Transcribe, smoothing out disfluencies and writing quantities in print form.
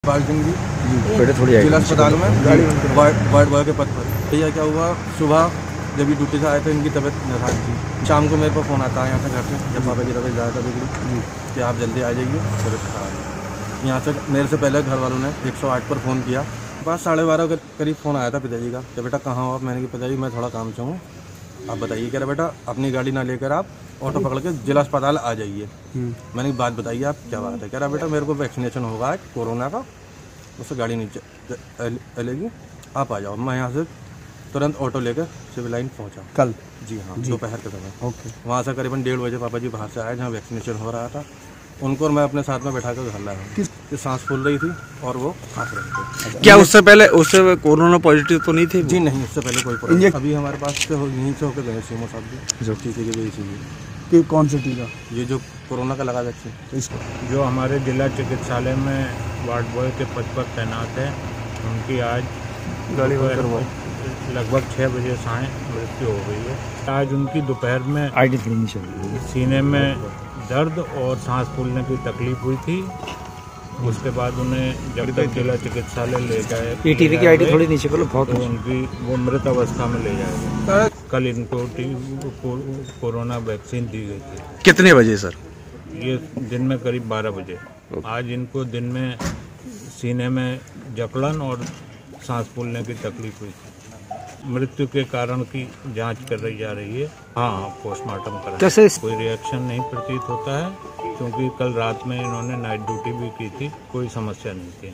पाल सिंह जी जिला अस्पताल में वार्ड बॉय के पद पर। भैया क्या हुआ, सुबह जब ये ड्यूटी से आए थे इनकी तबीयत नाराज थी। शाम को मेरे को फ़ोन आता है यहाँ से घर से, जब पापा की तबीयत ज़्यादा बिगड़ी कि आप जल्दी आ जाइए तबीयत खराब है। यहाँ से मेरे से पहले घर वालों ने 108 पर फ़ोन किया। बस 12:30 के करीब फ़ोन आया था पिताजी का कि बेटा कहाँ हो आप। मैंने कहा पिताजी मैं थोड़ा काम से हूँ, आप बताइए। कह रहा बेटा अपनी गाड़ी ना लेकर आप ऑटो पकड़ के जिला अस्पताल आ जाइए। मैंने बात बताइए आप क्या बात है। कह रहा बेटा मेरे को वैक्सीनेशन होगा है कोरोना का, उससे गाड़ी नीचे चलेगी, आप आ जाओ। मैं यहाँ से तुरंत ऑटो लेकर सिविल लाइन पहुँचा कल। जी हाँ, दोपहर के समय। ओके। वहाँ से करीबन 1:30 बजे पापा जी बाहर से आए जहाँ वैक्सीनेशन हो रहा था। उनको और मैं अपने साथ में बैठा कर घर लाया हूँ कि सांस फूल रही थी और वो खांस रहे थे। क्या उससे कोरोना पॉजिटिव तो नहीं थे? जी नहीं, उससे पहले कोई प्रॉब्लम। अभी हमारे पास से यहीं से होकर गए सीमो साहब जी जो टीके की वजह से। कौन सा टीका? ये जो कोरोना का लगा वैक्सीन। जो हमारे जिला चिकित्सालय में वार्ड बॉय के पद पर तैनात है, उनकी आज लगभग 6 बजे साय मृत्यु हो गई है। आज उनकी दोपहर में सीने में दर्द और सांस फूलने की तकलीफ हुई थी। उसके बाद उन्हें जब तक जिला चिकित्सालय ले जाए टीवी की आईडी थोड़ी नीचे करो, बहुत तो उनकी वो मृत अवस्था में ले जाएगा। कल इनको कोरोना वैक्सीन दी गई थी। कितने बजे सर? ये दिन में करीब 12 बजे। आज इनको दिन में सीने में जकड़न और सांस फूलने की तकलीफ हुई थी। मृत्यु के कारण की जांच कर रही जा रही है। हाँ, पोस्टमार्टम करा। कैसे? कोई रिएक्शन नहीं प्रतीत होता है क्योंकि कल रात में इन्होंने नाइट ड्यूटी भी की थी, कोई समस्या नहीं थी।